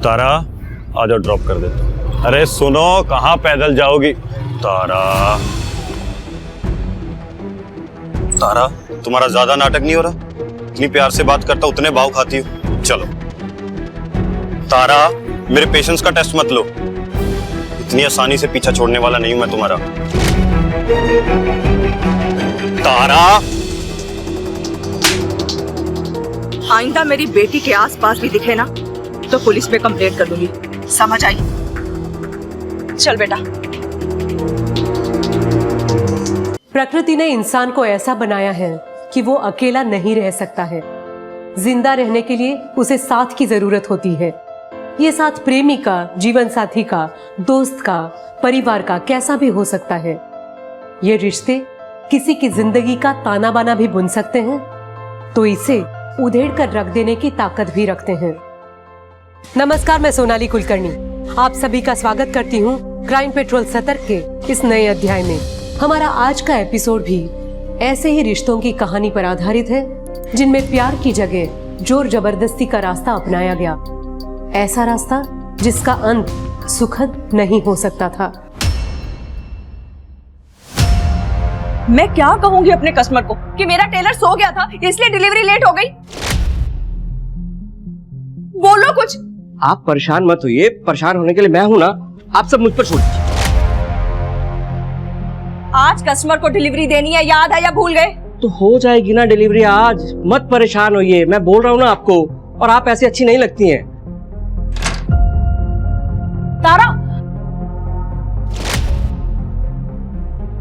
तारा आ जाओ, ड्रॉप कर देता हूं। अरे सुनो, कहाँ पैदल जाओगी? तारा तारा, तुम्हारा ज्यादा नाटक नहीं हो रहा? इतनी प्यार से बात करता उतने भाव खाती हो। चलो तारा, मेरे पेशेंस का टेस्ट मत लो। इतनी आसानी से पीछा छोड़ने वाला नहीं हूं मैं तुम्हारा। तारा, आइंदा मेरी बेटी के आसपास भी दिखे ना तो पुलिस में कंप्लेंट कर दूंगी, समझ आई? चल बेटा। प्रकृति ने इंसान को ऐसा बनाया है कि वो अकेला नहीं रह सकता है। जिंदा रहने के लिए उसे साथ की जरूरत होती है। ये साथ प्रेमी का, जीवन साथी का, दोस्त का, परिवार का कैसा भी हो सकता है। ये रिश्ते किसी की जिंदगी का ताना बाना भी बुन सकते हैं, तो इसे उधेड़ कर रख देने की ताकत भी रखते हैं। नमस्कार, मैं सोनाली कुलकर्णी आप सभी का स्वागत करती हूँ क्राइम पेट्रोल सतर्क के इस नए अध्याय में। हमारा आज का एपिसोड भी ऐसे ही रिश्तों की कहानी पर आधारित है, जिनमें प्यार की जगह जोर जबरदस्ती का रास्ता अपनाया गया। ऐसा रास्ता जिसका अंत सुखद नहीं हो सकता था। मैं क्या कहूंगी अपने कस्टमर को कि मेरा टेलर सो गया था इसलिए डिलीवरी लेट हो गई? बोलो कुछ। आप परेशान मत होइए, परेशान होने के लिए मैं हूं ना। आप सब मुझ पर छोड़ दीजिए। आज कस्टमर को डिलीवरी देनी है, याद है या भूल गए? तो हो जाएगी ना डिलीवरी आज, मत परेशान होइए। मैं बोल रहा हूँ ना आपको, और आप ऐसी अच्छी नहीं लगती हैं। तारा,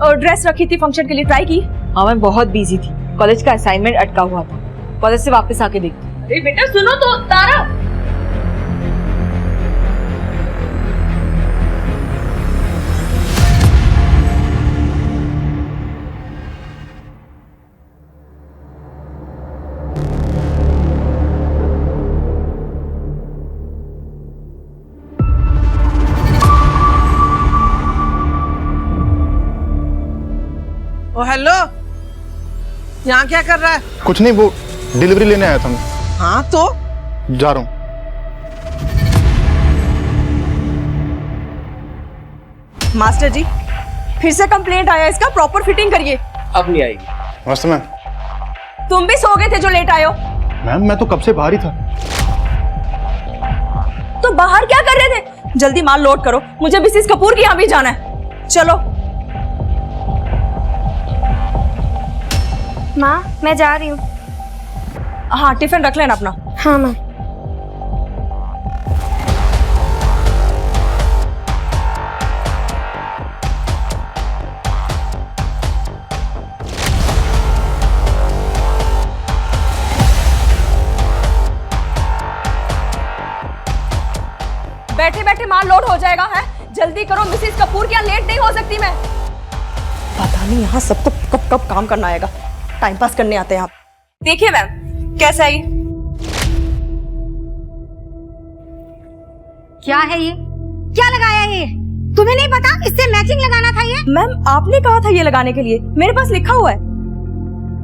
और ड्रेस रखी थी फंक्शन के लिए, ट्राई की? हाँ, मैं बहुत बिजी थी, कॉलेज का असाइनमेंट अटका हुआ था, कॉलेज से वापस आके देखती। अरे बेटा सुनो तो। तारा, ओ हेलो, यहाँ क्या कर रहा है? कुछ नहीं, वो डिलीवरी लेने आया था मैं। हाँ तो जा रहा हूँ। मास्टर जी फिर से कंप्लेंट आया इसका, प्रॉपर फिटिंग करिए। अब नहीं आएगी। नमस्ते मैम। तुम भी सो गए थे जो लेट आए हो? मैम मैं तो कब से बाहर ही था। तो बाहर क्या कर रहे थे? जल्दी माल लोड करो, मुझे मिसेस कपूर के यहाँ भी जाना है। चलो। माँ मैं जा रही हूँ। हाँ, टिफिन रख लेना अपना। हाँ माँ। बैठे बैठे माल लोड हो जाएगा है, जल्दी करो, मिसेस कपूर के यहाँ लेट नहीं हो सकती मैं। पता नहीं यहाँ सबको कब कब काम करना आएगा, टाइम पास करने आते हैं आप। देखिए मैम, कैसा है ये? क्या है ये? क्या लगाया है ये? तुम्हें नहीं पता इससे मैचिंग लगाना था ये? मैम आपने कहा था ये लगाने के लिए, मेरे पास लिखा हुआ है।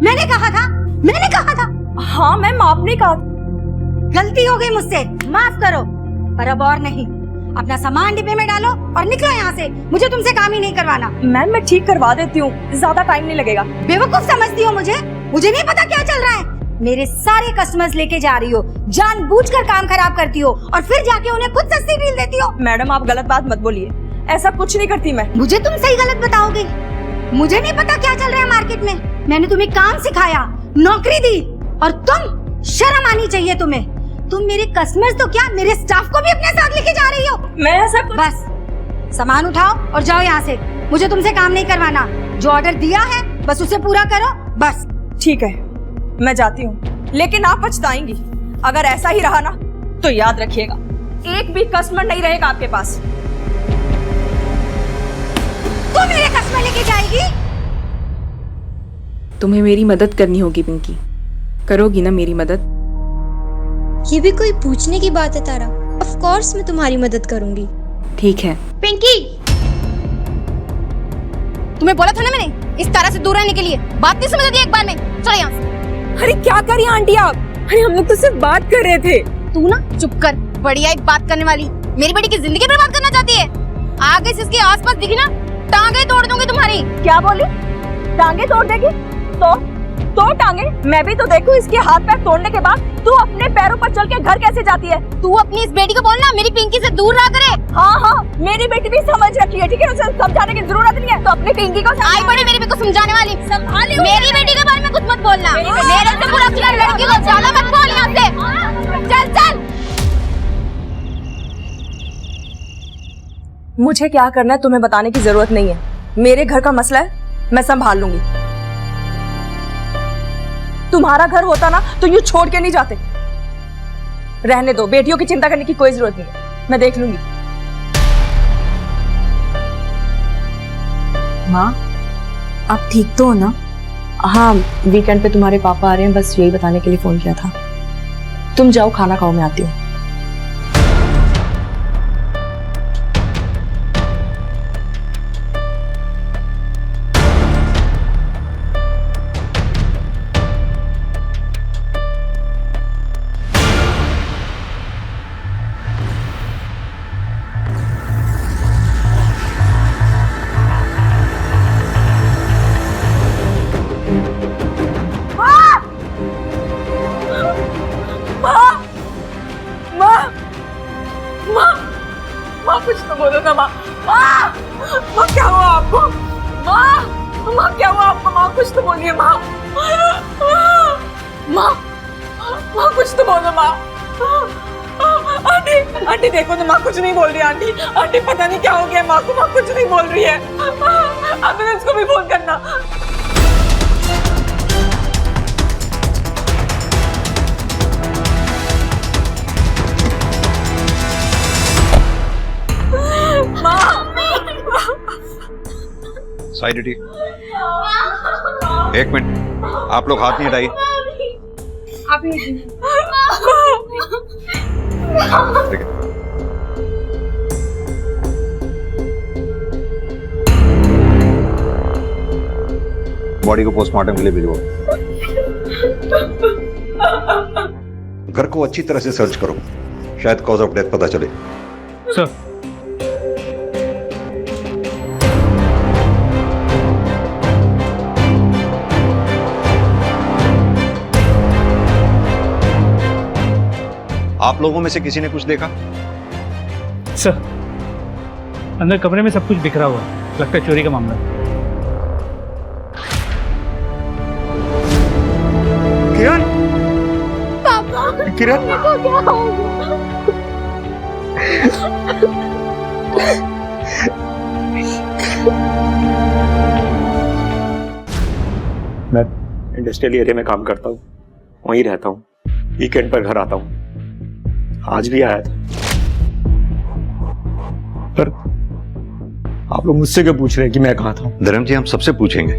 मैंने कहा था? मैंने कहा था? हाँ मैम आपने कहा। गलती हो गई मुझसे, माफ करो, पर अब और नहीं। अपना सामान डिब्बे में डालो और निकलो यहाँ से, मुझे तुमसे काम ही नहीं करवाना। मैम मैं ठीक करवा देती हूँ, ज्यादा टाइम नहीं लगेगा। बेवकूफ समझती हो मुझे? मुझे नहीं पता क्या चल रहा है। मेरे सारे कस्टमर्स लेके जा रही हो, जानबूझकर काम खराब करती हो और फिर जाके उन्हें खुद सस्ती डील देती हो। मैडम आप गलत बात मत बोलिए, ऐसा कुछ नहीं करती मैं। मुझे तुम सही गलत बताओगे? मुझे नहीं पता क्या चल रहा है मार्केट में। मैंने तुम्हें काम सिखाया, नौकरी दी, और तुम, शर्म आनी चाहिए तुम्हें। तुम मेरे कस्टमर्स तो क्या, मेरे स्टाफ को भी अपने साथ लेके जा रही हो। मैं ऐसा बस सामान उठाओ और जाओ यहाँ से, मुझे तुमसे काम नहीं करवाना। जो ऑर्डर दिया है बस उसे पूरा करो, बस। ठीक है, मैं जाती हूँ, लेकिन आप पछताएंगी। अगर ऐसा ही रहा ना तो याद रखिएगा, एक भी कस्टमर नहीं रहेगा आपके पास। तू मेरे कस्टमर लेके जाएगी? तुम्हें मेरी मदद करनी होगी पिंकी, करोगी ना मेरी मदद? ये भी कोई पूछने की बात है तारा? ऑफ कोर्स मैं तुम्हारी मदद करूंगी। ठीक है। पिंकी, तुम्हें बोला था ना मैंने इस तरह से दूर रहने के लिए, बात नहीं समझ रही एक बार में। चलो यहाँ से। अरे क्या कर रही हैं आंटी आप? अरे हम लोग तो सिर्फ बात कर रहे थे। तू ना चुप कर, बढ़िया एक बात करने वाली, मेरी बेटी की जिंदगी बर्बाद करना चाहती है। आगे से इसके आसपास दिखी ना, टांगे तोड़ दूंगी तुम्हारी। क्या बोली? टांगे तोड़ देगी? तो टांगे मैं भी तो देखूं। इसके हाथ पैर तोड़ने के बाद तू अपने पैरों पर चल के घर कैसे जाती है? तू अपनी इस बेटी को बोलना मेरी पिंकी से दूर रहा करे। हाँ, मेरी बेटी भी समझ रखी है, ठीक है? उसे समझाने की जरूरत नहीं है। तो अपनी पिंकी को आई बड़ी मेरी बेटी को समझाने वाली। मेरी बेटी के बारे में कुछ मत बोलना। मेरे से बुरा किया लड़की को ज्यादा मत बोल यहाँ से। चल। मुझे क्या करना है तुम्हें बताने की जरूरत नहीं है। मेरे घर का मसला है, मैं संभाल लूंगी। तुम्हारा घर होता ना तो यूं छोड़ के नहीं जाते। रहने दो, बेटियों की चिंता करने की कोई जरूरत नहीं है, मैं देख लूंगी। माँ, आप ठीक तो हो ना? हाँ, वीकेंड पे तुम्हारे पापा आ रहे हैं, बस यही बताने के लिए फोन किया था। तुम जाओ, खाना खाओ, मैं आती हूँ। माँ कुछ तो बोलो ना। माँ क्या हुआ आपको? माँ क्या हुआ आपको? माँ कुछ तो बोलिए। माँ कुछ तो बोलो। माँ आंटी देखो ना, माँ कुछ नहीं बोल रही। आंटी पता नहीं क्या हो गया माँ को। माँ कुछ नहीं बोल रही है। एम्बुलेंस को भी फोन करना। साइड हटिए। एक मिनट, आप लोग हाथ नहीं हटाइए। ठीक है। बॉडी को पोस्टमार्टम के लिए भिजवाओ। घर को अच्छी तरह से सर्च करो, शायद कॉज ऑफ डेथ पता चले। सर आप लोगों में से किसी ने कुछ देखा? सर अंदर कमरे में सब कुछ बिखरा हुआ है, लगता है चोरी का मामला है। किरण, पापा, किरण को क्या हो गया? मैं इंडस्ट्रियल एरिया में काम करता हूँ, वहीं रहता हूँ, वीकेंड पर घर आता हूँ। आज भी आया था, पर आप लोग मुझसे क्यों पूछ रहे हैं कि मैं कहाँ था? धर्म जी, हम सबसे पूछेंगे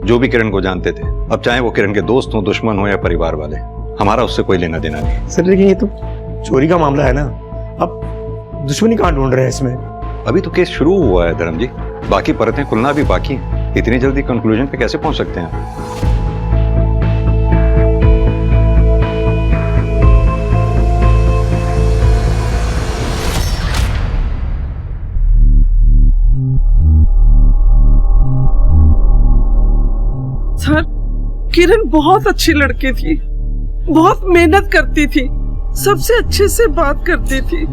जो भी किरण को जानते थे, अब चाहे वो किरण के दोस्त हो, दुश्मन हो या परिवार वाले, हमारा उससे कोई लेना देना नहीं। सर लेकिन ये तो चोरी का मामला है ना, अब दुश्मनी कहाँ ढूंढ रहे हैं इसमें? अभी तो केस शुरू हुआ है धर्म जी, बाकी परतें खुलना भी बाकी है। इतनी जल्दी कंक्लूजन पे कैसे पहुंच सकते हैं? सर, किरण बहुत अच्छी लड़की थी, बहुत मेहनत करती थी, सबसे अच्छे से बात करती थी,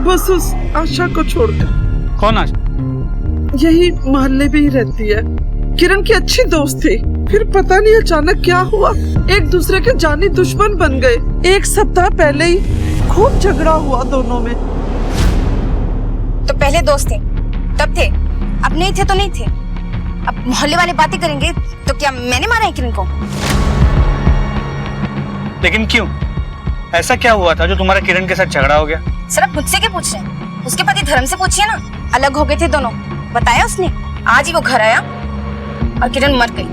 बस उस आशा को छोड़कर। कौन आशा? यही मोहल्ले में ही रहती है, किरण की अच्छी दोस्त थी। फिर पता नहीं अचानक क्या हुआ, एक दूसरे के जानी दुश्मन बन गए। एक सप्ताह पहले ही खूब झगड़ा हुआ दोनों में। तो पहले दोस्त थे तब थे, अब नहीं थे तो नहीं थे। अब मोहल्ले वाले बातें करेंगे तो क्या मैंने मारा है किरण को? लेकिन क्यों? ऐसा क्या हुआ था जो तुम्हारा किरण के साथ झगड़ा हो गया? सर आप मुझसे क्या पूछ रहे हैं? उसके पति धर्म से पूछिए ना। अलग हो गए थे दोनों, बताया उसने। आज ही वो घर आया और किरण मर गई।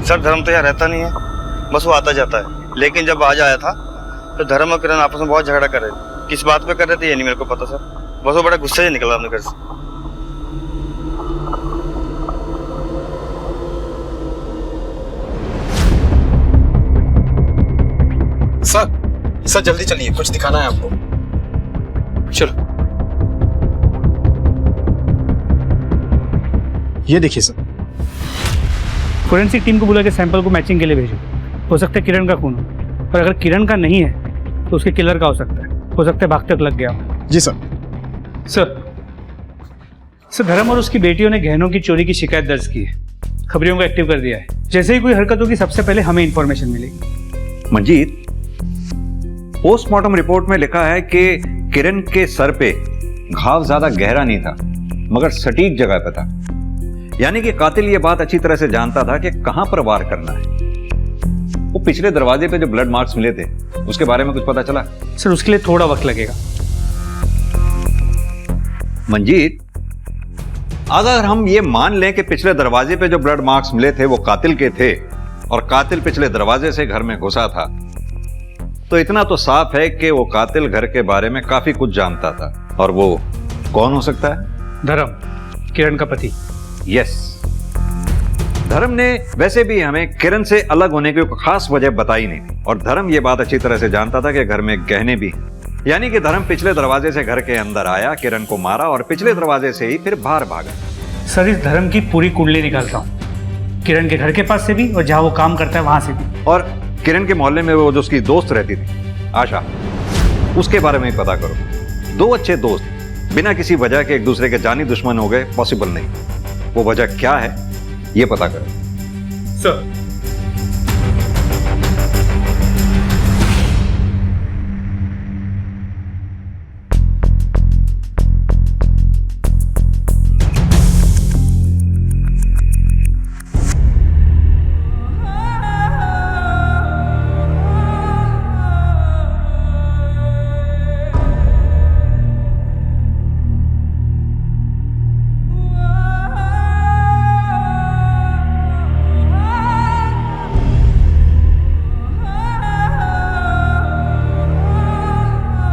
सर धर्म तो यहाँ रहता नहीं है, बस वो आता जाता है। लेकिन जब आज आया था तो धर्म और किरण आपस में बहुत झगड़ा कर रहे थे। किस बात पे कर रहे थे ये नहीं मेरे को पता सर, बस वो बड़ा गुस्से से निकला अपने घर से। सर जल्दी चलिए, कुछ दिखाना है आपको। चलो। ये देखिए सर। फोरेंसिक टीम को बुला के सैंपल को मैचिंग के लिए भेजो। हो सकता है किरण का खून हो, और अगर किरण का नहीं है तो उसके किलर का हो सकता है भागते वक्त लग गया हो। जी सर। सर धर्म और उसकी बेटियों ने गहनों की चोरी की शिकायत दर्ज की है, खबरियों को एक्टिव कर दिया है। जैसे ही कोई हरकत होगी सबसे पहले हमें इंफॉर्मेशन मिलेगी। मंजीत, पोस्टमार्टम रिपोर्ट में लिखा है कि किरण के सर पे घाव ज्यादा गहरा नहीं था, मगर सटीक जगह पे था। यानी कि कातिल ये बात अच्छी तरह से जानता था कि कहां पर वार करना है। वो पिछले दरवाजे पे जो ब्लड मार्क्स मिले थे उसके बारे में कुछ पता चला? सर उसके लिए थोड़ा वक्त लगेगा। मंजीत, अगर हम ये मान लें कि पिछले दरवाजे पे जो ब्लड मार्क्स मिले थे वो कातिल के थे और कातिल पिछले दरवाजे से घर में घुसा था, तो इतना तो साफ है कि वो कातिल घर के बारे में काफी कुछ जानता था। और वो कौन हो सकता है? धर्म, किरण का पति। यस, धर्म ने वैसे भी हमें किरण से अलग होने की खास वजह बताई नहीं थी, और धर्म ये बात अच्छी तरह से जानता था कि घर में गहने भी हैं। यानी कि धर्म पिछले दरवाजे से घर के अंदर आया, किरण को मारा और पिछले दरवाजे से ही फिर बाहर भागा। सर इस धर्म की पूरी कुंडली निकालता हूँ, किरण के घर के पास से भी और जहाँ वो काम करता है वहां से भी। और किरण के मोहल्ले में वो जो उसकी दोस्त रहती थी आशा, उसके बारे में पता करो। दो अच्छे दोस्त बिना किसी वजह के एक दूसरे के जानी दुश्मन हो गए, पॉसिबल नहीं। वो वजह क्या है ये पता करो। सर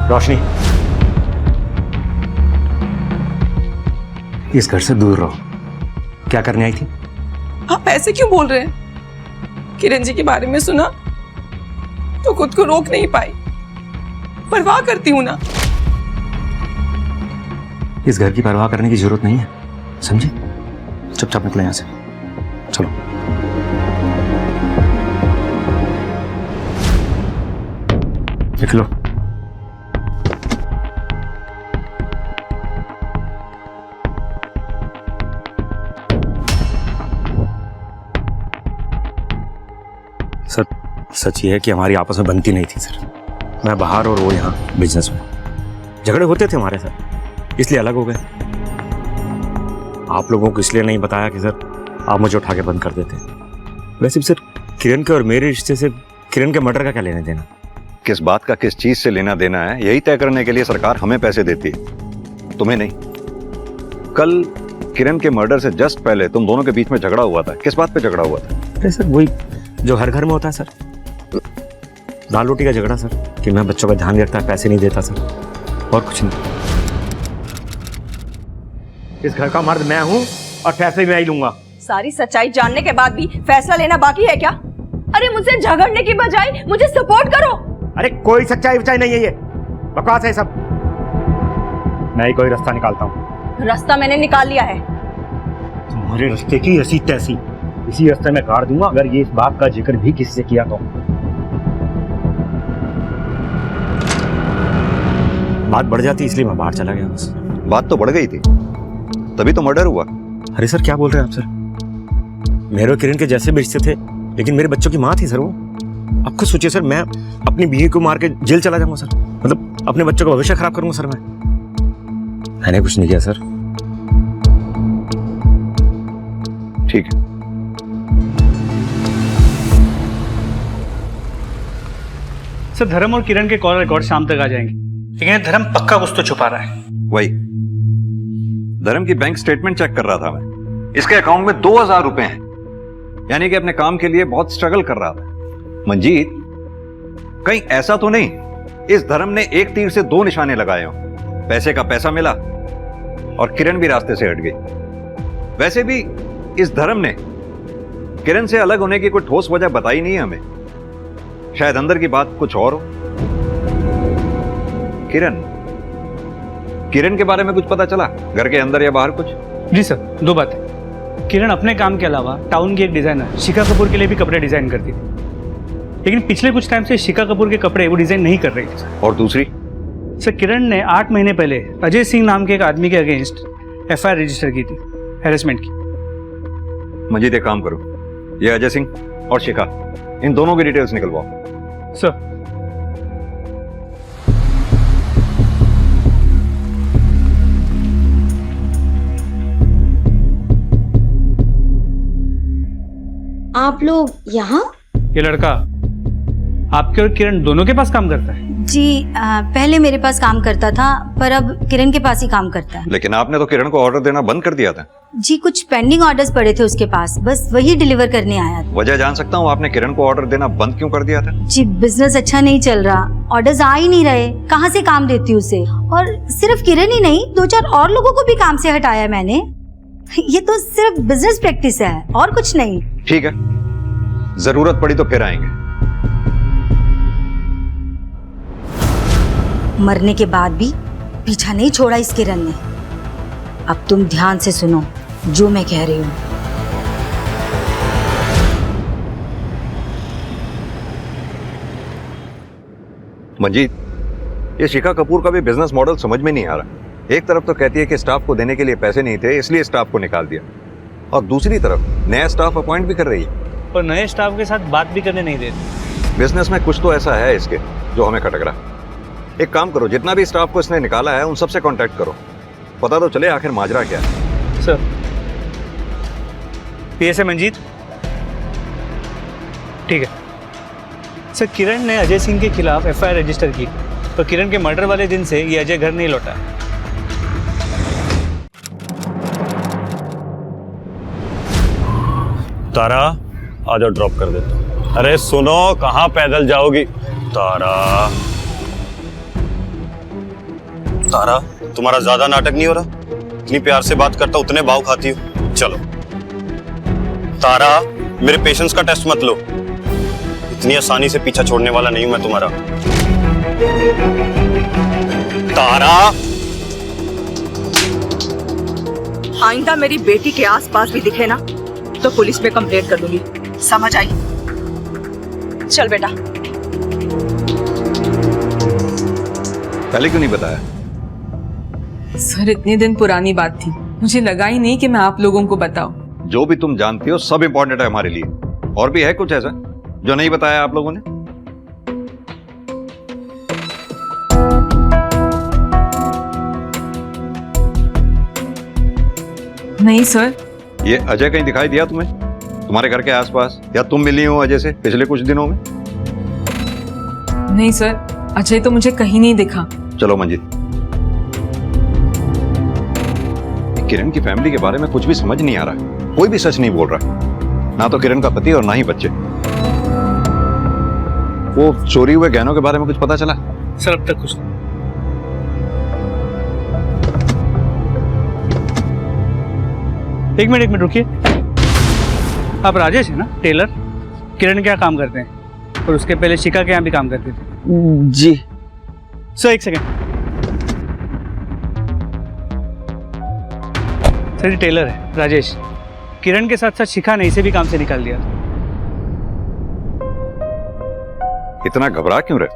रोशनी, इस घर से दूर रहो। क्या करने आई थी? आप ऐसे क्यों बोल रहे हैं? किरण जी के बारे में सुना तो खुद को रोक नहीं पाई। परवाह करती हूँ ना। इस घर की परवाह करने की जरूरत नहीं है, समझे? चुपचाप निकले यहाँ से। चलो। निकलो। सर सच ये है कि हमारी आपस में बनती नहीं थी सर। मैं बाहर और वो यहाँ बिजनेस में। झगड़े होते थे हमारे सर, इसलिए अलग हो गए। आप लोगों को इसलिए नहीं बताया कि सर आप मुझे उठा के बंद कर देते। वैसे भी सर किरण के और मेरे रिश्ते से किरण के मर्डर का क्या लेना देना? किस बात का किस चीज से लेना देना है यही तय करने के लिए सरकार हमें पैसे देती है, तुम्हें नहीं। कल किरण के मर्डर से जस्ट पहले तुम दोनों के बीच में झगड़ा हुआ था। किस बात पे झगड़ा हुआ था? अरे सर वही जो हर घर में होता है सर, दाल रोटी का झगड़ा सर, कि मैं बच्चों का ध्यान नहीं रखता, पैसे नहीं देता सर, और कुछ नहीं। इस घर का मर्द मैं हूँ और फैसले मैं ही लूंगा। सारी सच्चाई जानने के बाद भी फैसला लेना बाकी है क्या? अरे मुझसे झगड़ने की बजाय मुझे सपोर्ट करो। अरे कोई सच्चाई वच्चाई नहीं है, ये बकवास है सब। मैं ही कोई रास्ता निकालता हूँ। रास्ता मैंने निकाल लिया है। तुम्हारे रास्ते की ऐसी तैसी इसी रास्ते में काट दूंगा अगर ये इस बात का जिक्र भी किसी से किया तो। बात बढ़ जाती इसलिए मैं बाहर चला गया बस। बात तो बढ़ गई थी, तभी तो मर्डर हुआ। अरे सर क्या बोल रहे हैं आप सर? मेरे और किरण के जैसे भी रिश्ते थे, लेकिन मेरे बच्चों की माँ थी सर वो। आप खुद सोचिए सर, मैं अपनी बीवी को मार के जेल चला जाऊंगा सर, मतलब अपने बच्चों का भविष्य खराब करूंगा सर। मैंने कुछ नहीं किया सर। ठीक है। सर धर्म और किरण के कॉल रिकॉर्ड शाम तक आ जाएंगे, लेकिन धर्म पक्का कुछ तो छुपा रहा है। वही धर्म की बैंक स्टेटमेंट चेक कर रहा था मैं। इसके अकाउंट में 2000 रुपए हैं, यानी कि अपने काम के लिए बहुत स्ट्रगल कर रहा था। मंजीत, कहीं ऐसा तो नहीं इस धर्म ने एक तीर से दो निशाने लगाए हो? पैसे का पैसा मिला और किरण भी रास्ते से हट गई। वैसे भी इस धर्म ने किरण से अलग होने की कोई ठोस वजह बताई नहीं है हमें। शायद अंदर की बात कुछ और हो। किरण, किरण के बारे में कुछ पता चला? घर के अंदर या बाहर कुछ? जी सर, 2 बातें। किरण अपने काम के अलावा टाउन की एक डिजाइनर शिखा कपूर के लिए भी कपड़े डिजाइन करती थी, लेकिन पिछले कुछ टाइम से शिखा कपूर के कपड़े वो डिजाइन नहीं कर रही थी सर। और दूसरी? सर, किरण ने 8 महीने पहले अजय सिंह नाम के एक आदमी के अगेंस्ट FIR रजिस्टर की थी, हैरेसमेंट की। मंजीत एक काम करो, ये अजय सिंह और शिखा, इन दोनों की डिटेल्स निकलवाओ। सर, आप लोग यहाँ? ये लड़का आपके और किरण दोनों के पास काम करता है? जी पहले मेरे पास काम करता था, पर अब किरण के पास ही काम करता है। लेकिन आपने तो किरण को ऑर्डर देना बंद कर दिया था। जी कुछ पेंडिंग ऑर्डर्स पड़े थे उसके पास, बस वही डिलीवर करने आया था। वजह जान सकता हूँ आपने किरण को ऑर्डर देना बंद क्यों कर दिया था? जी बिजनेस अच्छा नहीं चल रहा, ऑर्डर्स आ ही नहीं रहे, कहाँ से काम देती हूँ उसे। और सिर्फ किरण ही नहीं, 2-4 और लोगों को भी काम से हटाया मैंने। ये तो सिर्फ बिजनेस प्रैक्टिस है और कुछ नहीं। ठीक है, जरूरत पड़ी तो फिर आएंगे। मरने के बाद भी पीछा नहीं छोड़ा इस किरण ने। अब तुम ध्यान से सुनो जो मैं कह रही हूँ। मंजीत, ये शिखा कपूर का भी बिजनेस मॉडल समझ में नहीं आ रहा। एक तरफ तो कहती है कि स्टाफ को देने के लिए पैसे नहीं थे, इसलिए स्टाफ को निकाल दिया, और दूसरी तरफ नया स्टाफ अपॉइंट भी कर रही है और नए स्टाफ के साथ बात भी करने नहीं देती। बिजनेस में कुछ तो ऐसा है इसके जो हमें खटक रहा। एक काम करो, जितना भी स्टाफ को इसने निकाला है उन सबसे कांटेक्ट करो, पता तो चले आखिर माजरा क्या है। Sir, PSA Manjeet. ठीक है सर, किरण ने अजय सिंह के खिलाफ FIR रजिस्टर की, तो किरण के मर्डर वाले दिन से ये अजय घर नहीं लौटा। तारा आ जाओ, ड्रॉप कर देता हूं। अरे सुनो, कहाँ पैदल जाओगी? तारा, तारा तुम्हारा ज्यादा नाटक नहीं हो रहा? इतनी प्यार से बात करता उतने भाव खाती हो। चलो तारा, मेरे पेशेंस का टेस्ट मत लो, इतनी आसानी से पीछा छोड़ने वाला नहीं हूं मैं तुम्हारा। तारा, आइंदा मेरी बेटी के आसपास भी दिखे ना तो पुलिस में कंप्लेंट कर दूंगी, समझ आई? चल बेटा। पहले क्यों नहीं बताया? सर, इतने दिन पुरानी बात थी, मुझे लगा ही नहीं कि मैं आप लोगों को बताऊं। जो भी तुम जानती हो सब इंपॉर्टेंट है हमारे लिए। और भी है कुछ ऐसा जो नहीं बताया आप लोगों ने? नहीं सर। ये अजय कहीं दिखाई दिया तुम्हें, तुम्हारे घर के आसपास, या तुम मिली हो अजय से पिछले कुछ दिनों में? नहीं सर, अजय तो मुझे कहीं नहीं दिखा। चलो मंजीत, किरण की फैमिली के बारे में कुछ भी समझ नहीं आ रहा, कोई भी सच नहीं बोल रहा, ना तो किरण का पति और ना ही बच्चे। वो चोरी हुए गहनों के बारे में कुछ पता चला? सर, अब तक कुछ नहीं। एक मिनट रुकिए। आप राजेश है ना, टेलर? किरण क्या काम करते हैं, और उसके पहले शिखा के यहाँ भी काम करते थे? जी सर, एक सेकेंड। सर, ये टेलर है राजेश। किरण के साथ साथ शिखा ने इसे भी काम से निकाल दिया। इतना घबरा क्यों रहे?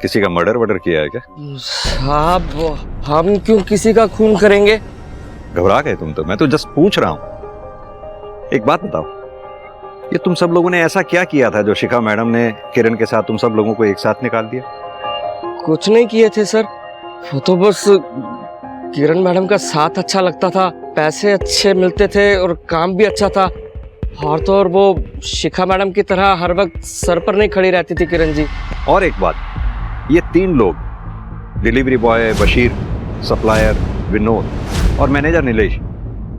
किसी का मर्डर वर्डर किया है क्या? साहब, हम क्यों किसी का खून करेंगे? घबरा गए तुम तो, मैं तो जस्ट पूछ रहा हूं। एक बात बताओ, ये तुम सब लोगों ने ऐसा क्या किया था जो शिखा मैडम ने किरण के साथ तुम सब लोगों को एक साथ निकाल दिया? कुछ नहीं किए थे सर, वो तो बस किरण मैडम का साथ अच्छा लगता था, पैसे अच्छे मिलते थे और काम भी अच्छा था, और तो और वो शिखा मैडम की तरह हर वक्त सर पर नहीं खड़ी रहती थी किरण जी। और एक बात, ये 3 लोग, delivery boy Bashir, supplier Vinod और मैनेजर नीलेश,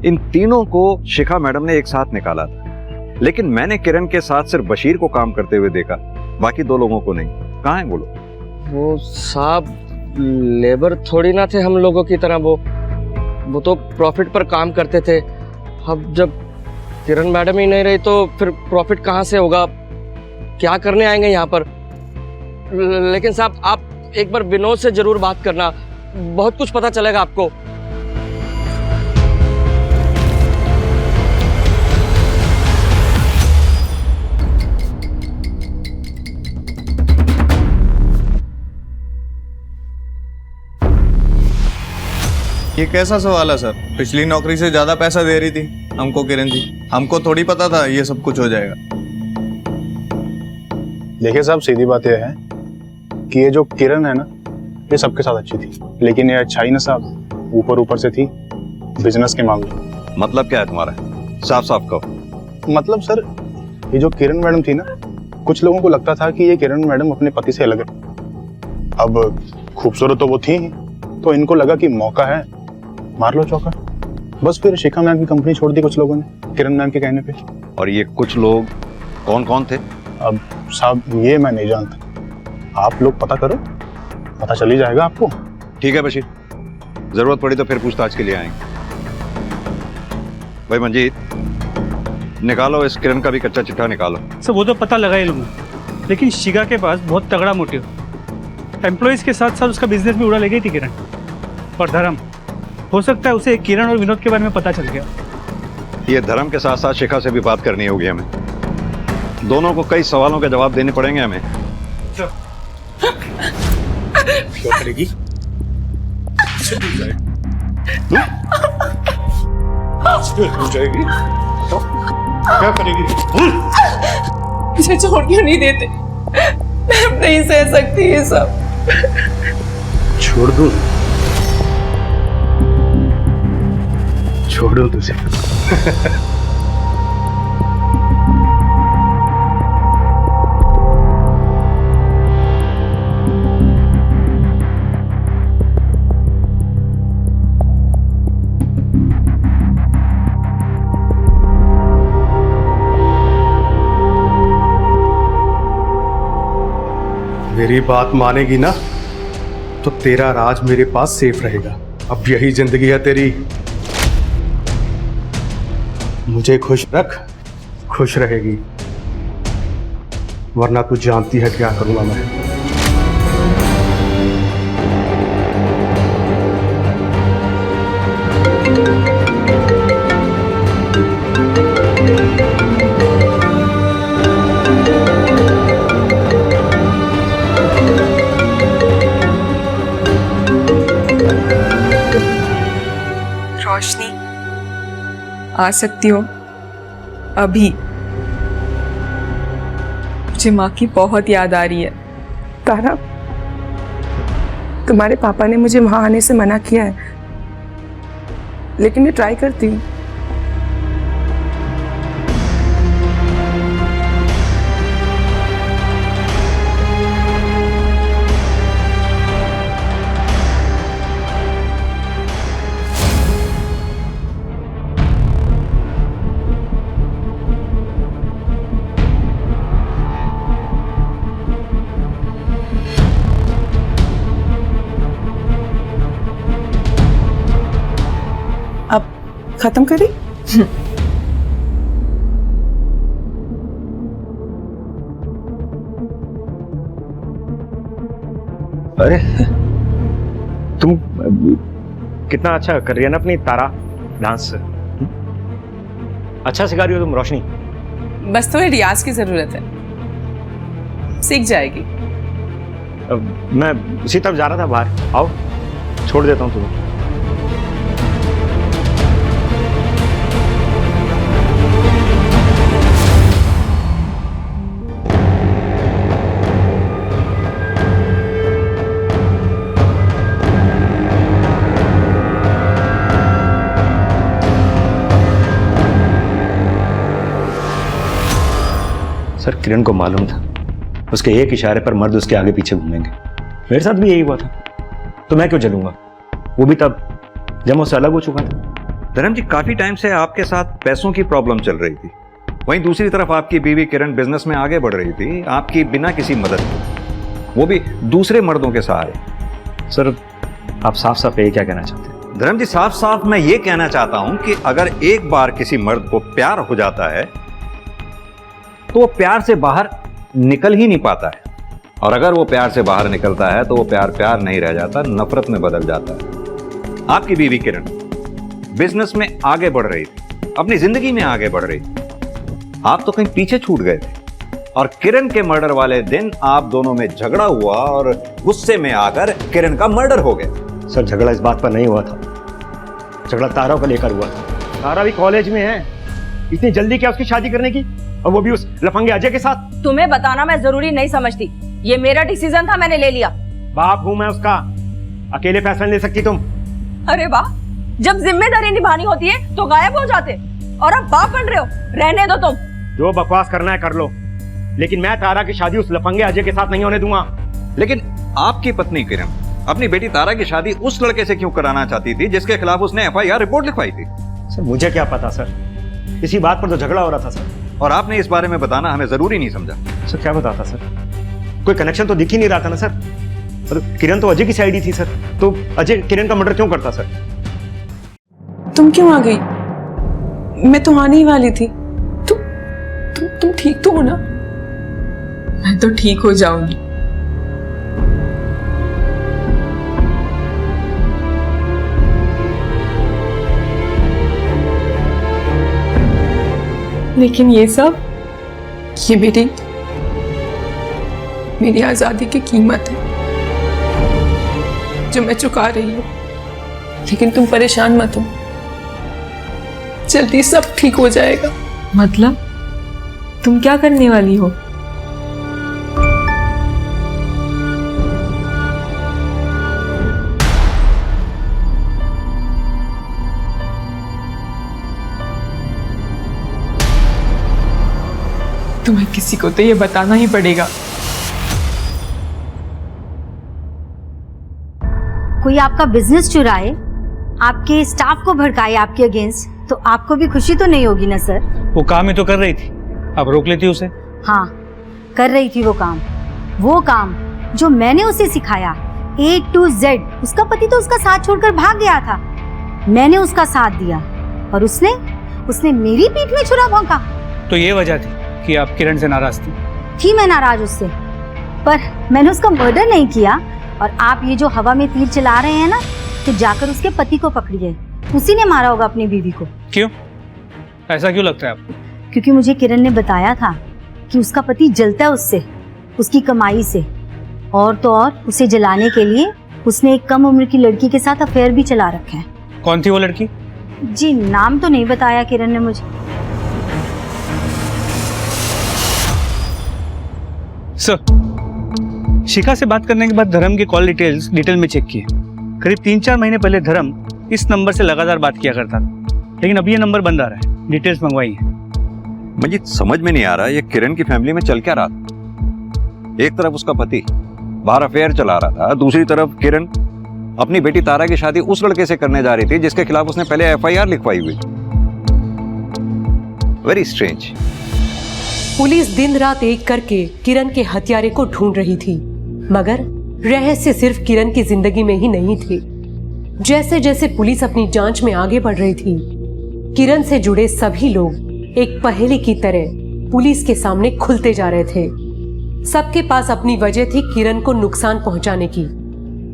इन तीनों को शिखा मैडम ने एक साथ निकाला था, लेकिन मैंने किरण के साथ सिर्फ बशीर को काम करते हुए देखा, बाकी 2 लोगों को नहीं। कहाँ है बोलो? वो साहब लेबर थोड़ी ना थे हम लोगों की तरह, वो तो प्रॉफिट पर काम करते थे। अब जब किरण मैडम ही नहीं रही तो फिर प्रॉफिट कहाँ से होगा? क्या करने आएंगे यहाँ पर? लेकिन साहब एक बार विनोद से जरूर बात करना, बहुत कुछ पता चलेगा आपको। ये कैसा सवाल है सर? पिछली नौकरी से ज्यादा पैसा दे रही थी हमको किरण जी। हमको थोड़ी पता था ये सब कुछ हो जाएगा। देखिए साहब, सीधी बात यह है कि ये जो किरण है ना, ये सबके साथ अच्छी थी, लेकिन ये अच्छाई ना साहब ऊपर ऊपर से थी बिजनेस के मामले। मतलब क्या है तुम्हारा? साफ साफ कहो। मतलब सर, ये जो किरण मैडम थी ना, कुछ लोगों को लगता था कि ये किरण मैडम अपने पति से अलग है। अब खूबसूरत तो वो थी ही, तो इनको लगा कि मौका है, मार लो चौका। बस फिर शिखा मैम की कंपनी छोड़ दी कुछ लोगों ने किरण मैम के कहने पे। और ये कुछ लोग कौन कौन थे? अब साहब ये मैं नहीं जानता, आप लोग पता करो, पता चल ही जाएगा आपको। ठीक है बशीर, जरूरत पड़ी तो फिर पूछताछ के लिए आएंगे। भाई मंजीत, निकालो इस किरण का भी कच्चा चिट्ठा निकालो। सर वो तो पता लगा ही लूंगा, लेकिन शिखा के पास बहुत तगड़ा मोटिव, एम्प्लॉइज के साथ साथ उसका बिजनेस भी उड़ा ले गई थी किरण। और धर्म, हो सकता है उसे किरण और विनोद के बारे में पता चल गया। ये धर्म के साथ साथ शिखा से भी बात करनी होगी हमें। दोनों को कई सवालों के जवाब देने पड़ेंगे हमें। क्या करेगी? क्या करेगी? मुझे छोड़ क्यों नहीं देते? मैं अब नहीं सह सकती ये सब। छोड़ दूं? छोड़ दूं तुझे? मेरी बात मानेगी ना तो तेरा राज मेरे पास सेफ रहेगा। अब यही जिंदगी है तेरी। मुझे खुश रख, खुश रहेगी, वरना तू जानती है क्या करूंगा मैं। रोशनी, आ सकती हो अभी? मुझे माँ की बहुत याद आ रही है। तारा, तुम्हारे पापा ने मुझे वहां आने से मना किया है, लेकिन मैं ट्राई करती हूँ। खत्म करी? अरे तुम कितना अच्छा कर रही है ना अपनी तारा डांस। अच्छा सिखा रही हो तुम रोशनी। बस थोड़ी रियाज की जरूरत है, सीख जाएगी। मैं उसी तरफ जा रहा था बाहर, आओ छोड़ देता हूँ तुम्हें। सर किरण को मालूम था उसके एक इशारे पर मर्द उसके आगे पीछे घूमेंगे। मेरे साथ भी यही हुआ था, तो मैं क्यों चलूंगा? वो भी तब जब मैं उससे अलग हो चुका था। धर्म जी, काफी टाइम से आपके साथ पैसों की प्रॉब्लम चल रही थी, वहीं दूसरी तरफ आपकी बीवी किरण बिजनेस में आगे बढ़ रही थी, आपकी बिना किसी मदद के, वो भी दूसरे मर्दों के सहारे। सर आप साफ साफ ये क्या कहना चाहते हैं? धर्म जी, साफ साफ मैं ये कहना चाहता हूं कि अगर एक बार किसी मर्द को प्यार हो जाता है तो वो प्यार से बाहर निकल ही नहीं पाता है। और अगर वो प्यार से बाहर निकलता है तो वो प्यार प्यार नहीं रह जाता, नफरत में बदल जाता है। आपकी बीवी किरण बिजनेस में आगे बढ़ रही थी, अपनी जिंदगी में आगे बढ़ रही थी। आप तो कहीं पीछे छूट गए थे और किरण के मर्डर वाले दिन आप दोनों में झगड़ा हुआ और गुस्से में आकर किरण का मर्डर हो गया। सर झगड़ा इस बात पर नहीं हुआ था, झगड़ा तारा को लेकर हुआ था। तारा भी कॉलेज में है, इतनी जल्दी क्या उसकी शादी करने की, और वो भी उस लफंगे अजय के साथ। तुम्हें बताना मैं जरूरी नहीं समझती, ये मेरा डिसीजन था, मैंने ले लिया। बाप हूं मैं उसका, अकेले फैसला ले सकती तुम। अरे वाह, जब जिम्मेदारी निभानी होती है तो गायब हो जाते, और अब बाप बन रहे हो। रहने दो तुम, जो बकवास करना है कर लो, लेकिन मैं तारा की शादी उस लफंगे अजय के साथ नहीं होने दूंगा। लेकिन आपकी पत्नी किरण अपनी बेटी तारा की शादी उस लड़के से क्यों कराना चाहती थी जिसके खिलाफ उसने एफआईआर रिपोर्ट लिखवाई थी? सर मुझे क्या पता सर, इसी बात पर तो झगड़ा हो रहा था सर। और आपने इस बारे में बताना हमें जरूरी नहीं समझा। सर क्या बताता सर, कोई कनेक्शन तो दिख ही नहीं रहा था ना सर। मतलब किरण तो अजय की साइड ही थी सर, तो अजय किरण का मर्डर क्यों करता सर? तुम क्यों आ गई? मैं तो आने ही वाली थी। तुम ठीक तो हो ना? मैं तो ठीक हो जाऊंगी। लेकिन ये सब, ये मेरी आजादी की कीमत है जो मैं चुका रही हूं। लेकिन तुम परेशान मत हो, जल्दी सब ठीक हो जाएगा। मतलब तुम क्या करने वाली हो? तुम्हें किसी को तो ये बताना ही पड़ेगा। कोई आपका बिजनेस चुराए, आपके स्टाफ को भड़काए आपके अगेंस्ट, तो आपको भी खुशी तो नहीं होगी ना सर? वो काम ही तो कर रही थी, अब रोक लेती उसे। हाँ, कर रही थी वो काम जो मैंने उसे सिखाया A to Z। उसका पति तो उसका साथ छोड़कर भाग गया था, मैंने उसका साथ दिया और उसने मेरी पीठ में छुरा भोंका। तो ये वजह थी कि आप किरण से नाराज थी? मैं नाराज उससे, पर मैंने उसका मर्डर नहीं किया। और आप ये जो हवा में तीर चला रहे हैं ना, तो जाकर उसके पति को पकड़िए, उसी ने मारा होगा अपनी बीवी को। क्यों? ऐसा क्यों लगता है आपको? क्योंकि मुझे किरण ने बताया था कि उसका पति जलता है उससे, उसकी कमाई से, और तो और उसे जलाने के लिए उसने एक कम उम्र की लड़की के साथ अफेयर भी चला रखा है। कौन थी वो लड़की? जी नाम तो नहीं बताया किरण ने मुझे। सर, शिखा से बात करने के बाद धर्म की कॉल डिटेल में चेक किए। करीब 3-4 महीने पहले धर्म इस नंबर से लगातार बात किया करता था, लेकिन अब ये नंबर बंद आ रहा है। डिटेल्स मंगवाई है। मुझे समझ में नहीं आ रहा ये किरण की फैमिली में चल क्या रहा था। एक तरफ उसका पति बाहर अफेयर चला रहा था, दूसरी तरफ किरण अपनी बेटी तारा की शादी उस लड़के से करने जा रही थी जिसके खिलाफ उसने पहले एफआईआर लिखवाई हुई। Very strange. पुलिस दिन रात एक करके किरण के हत्यारे को ढूंढ रही थी, मगर रहस्य सिर्फ किरण की जिंदगी में ही नहीं थे। जैसे जैसे पुलिस अपनी जांच में आगे बढ़ रही थी, किरण से जुड़े सभी लोग एक पहेली की तरह पुलिस के सामने खुलते जा रहे थे। सबके पास अपनी वजह थी किरण को नुकसान पहुंचाने की,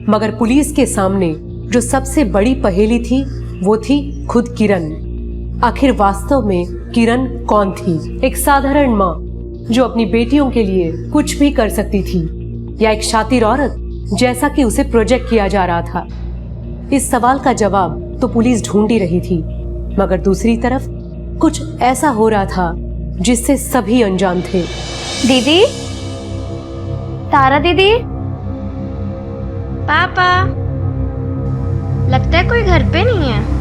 मगर पुलिस के सामने जो सबसे बड़ी पहेली थी वो थी खुद किरण। आखिर वास्तव में किरण कौन थी? एक साधारण माँ जो अपनी बेटियों के लिए कुछ भी कर सकती थी, या एक शातिर औरत जैसा कि उसे प्रोजेक्ट किया जा रहा था? इस सवाल का जवाब तो पुलिस ढूंढ ही रही थी, मगर दूसरी तरफ कुछ ऐसा हो रहा था जिससे सभी अनजान थे। दीदी, तारा दीदी, पापा, लगता है कोई घर पे नहीं है।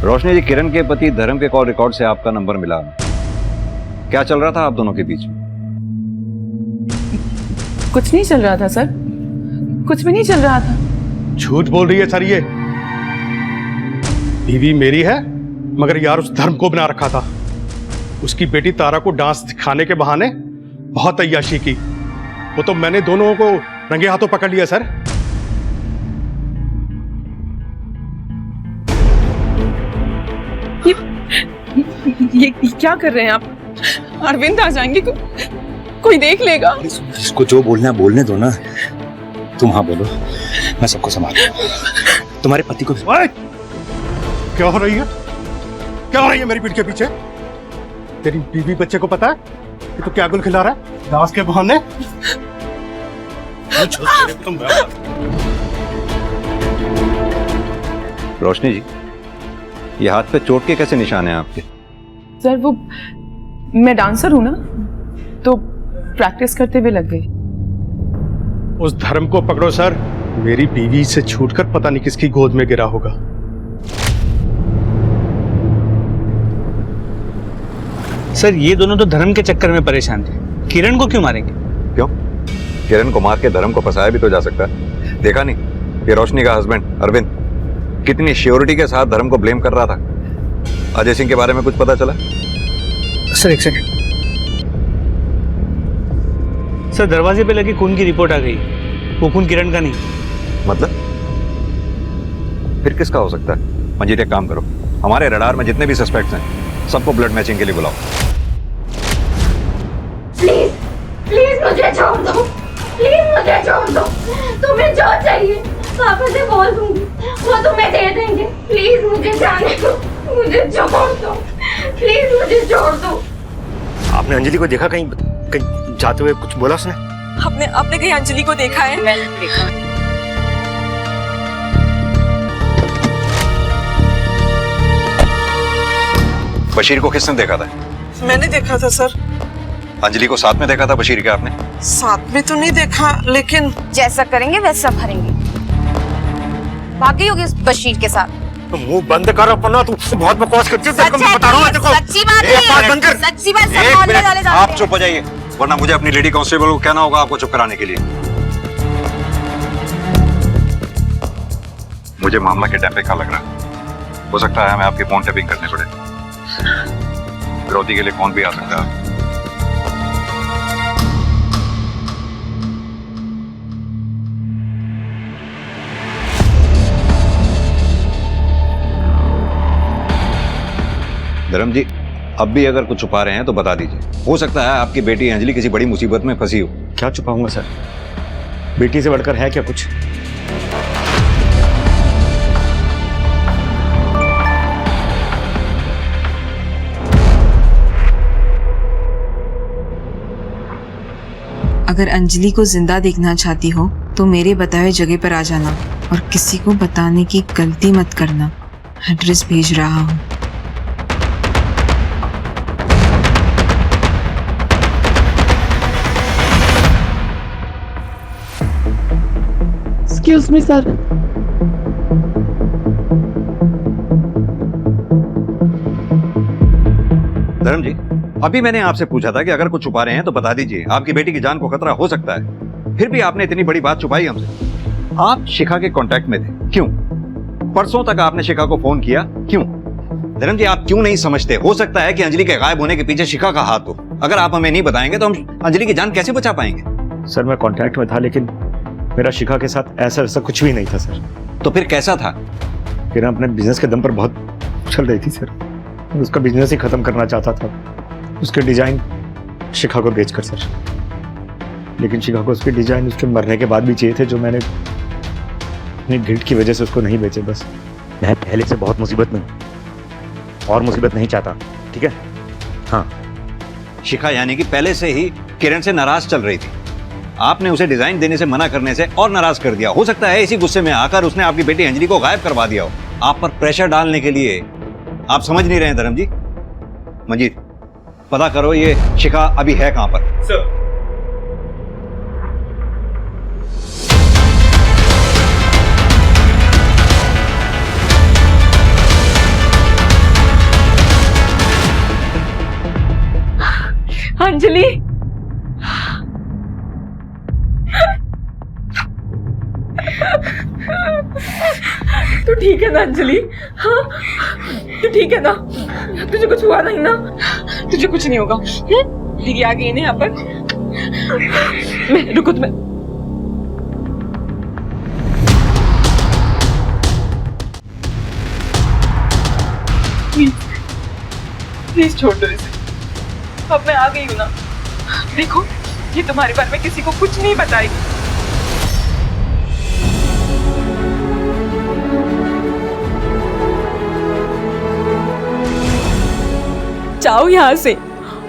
रोशनी जी, किरण के पति धर्म के कॉल रिकॉर्ड से आपका नंबर मिला। क्या चल रहा था आप दोनों के बीच में? कुछ नहीं चल रहा था सर, कुछ भी नहीं चल रहा था। झूठ बोल रही है सर, ये बीवी मेरी है, मगर यार उस धर्म को बना रखा था। उसकी बेटी तारा को डांस दिखाने के बहाने बहुत अय्याशी की। वो तो मैंने दोनों को रंगे हाथों पकड़ लिया सर। ये क्या कर रहे हैं आप? अरविंद आ जाएंगे, कोई देख लेगा। इसको जो बोलना है बोलने दो ना। तुम हाँ बोलो, मैं सबको संभालूंगा। तुम्हारे पति को क्या हो रही है? क्या हो रही है मेरी पीठ के पीछे? तेरी बीवी बच्चे को पता है कि तू क्या गुल खिला रहा है दास के बहाने? रोशनी जी, ये हाथ पे चोट के कैसे निशान हैं आपके? सर वो मैं डांसर हूं ना, तो प्रैक्टिस करते हुए लग गई। उस धर्म को पकड़ो सर। मेरी बीवी से छूटकर पता नहीं किसकी गोद में गिरा होगा। सर ये दोनों तो धर्म के चक्कर में परेशान थे, किरण को क्यों मारेंगे? क्यों? किरण को मार के धर्म को फंसाया भी तो जा सकता है। देखा नहीं कि रोशनी का हस्बैंड अरविंद कितनी श्योरिटी के साथ धर्म को ब्लेम कर रहा था। अजय सिंह के बारे में कुछ पता चला? सर एक सेकंड। सर दरवाजे पे लगी खून की रिपोर्ट आ गई, वो खून किरण का नहीं। मतलब फिर किसका हो सकता है? मंजीत एक काम करो, हमारे रडार में जितने भी सस्पेक्ट्स हैं सबको ब्लड मैचिंग के लिए बुलाओ। प्लीज प्लीज मुझे छोड़ दो, प्लीज मुझे छोड़ दो। तुम्हें जो चाहिए पापा से बोल दूंगी, वो तुम्हें दे देंगे। प्लीज मुझे जाने दो, मुझे छोड़ दो, प्लीज मुझे छोड़ दो। आपने अंजलि को देखा कहीं कहीं जाते हुए? कुछ बोला उसने? आपने कहीं अंजलि को देखा है? मैंने देखा। बशीर को किसने देखा था? मैंने देखा था सर। अंजलि को साथ में देखा था बशीर के आपने? साथ में तो नहीं देखा, लेकिन जैसा करेंगे वैसा भरेंगे। भागी होगी उस बशीर के साथ। तो मुंह बंद कर अपना, तू बहुत बकवास करती है। तेरे को मैं बता रहा हूं, देखो सच्ची बात है, बंद कर। सच्ची बात। एक मिनट, आप चुप हो जाइए वरना मुझे अपनी लेडी कांस्टेबल को कहना होगा आपको चुप कराने के लिए। मुझे मामला के टाइम पे क्या लग रहा है? हो सकता है हमें आपकी फोन टैपिंग करनी पड़े। विरोधी के लिए कौन भी आ सकता है। धर्म जी, अब भी अगर कुछ छुपा रहे हैं तो बता दीजिए। हो सकता है आपकी बेटी अंजलि किसी बड़ी मुसीबत में फंसी हो। क्या छुपाऊंगा सर? बेटी से बढ़कर है क्या कुछ? अगर अंजलि को जिंदा देखना चाहती हो तो मेरे बताए जगह पर आ जाना और किसी को बताने की गलती मत करना। एड्रेस भेज रहा हूँ। Excuse me sir. धर्म जी, अभी मैंने आपसे पूछा था कि अगर कुछ छुपा रहे हैं तो बता दीजिए, आपकी बेटी की जान को खतरा हो सकता है। फिर भी आपने इतनी बड़ी बात छुपाई हमसे। आप शिखा के कांटेक्ट में थे, क्यों? परसों तक आपने शिखा को फोन किया, क्यों? धर्म जी, आप क्यों नहीं समझते? हो सकता है कि अंजलि के गायब होने के पीछे शिखा का हाथ हो। अगर आप हमें नहीं बताएंगे तो हम अंजलि की जान कैसे बचा पाएंगे? सर मैं कांटेक्ट में था, लेकिन मेरा शिखा के साथ ऐसा कुछ भी नहीं था सर। तो फिर कैसा था? किरण अपने बिजनेस के दम पर बहुत चल रही थी सर। उसका बिजनेस ही खत्म करना चाहता था, उसके डिजाइन शिखा को बेचकर सर। लेकिन शिखा को उसके डिजाइन उसके मरने के बाद भी चाहिए थे, जो मैंने अपनी गिल्ट की वजह से उसको नहीं बेचे। बस मैं पहले से बहुत मुसीबत में और मुसीबत नहीं चाहता, ठीक है? हाँ। शिखा यानी कि पहले से ही किरण से नाराज चल रही थी। आपने उसे डिजाइन देने से मना करने से और नाराज कर दिया। हो सकता है इसी गुस्से में आकर उसने आपकी बेटी अंजलि को गायब करवा दिया हो, आप पर प्रेशर डालने के लिए। आप समझ नहीं रहे हैं धर्म जी। मंजीत, पता करो ये शिखा अभी है कहां पर। सर अंजलि, तू ठीक है ना अंजलि? हाँ तू ठीक है ना? तुझे कुछ हुआ नहीं ना? तुझे कुछ नहीं होगा। दीदी आ गई ना यहाँ पर। मैं रुको तुम्हें। प्लीज छोड़ दो इसे। अब मैं आ गई हूँ ना। देखो ये तुम्हारे बारे में किसी को कुछ नहीं बताएगी। जाओ यहाँ से।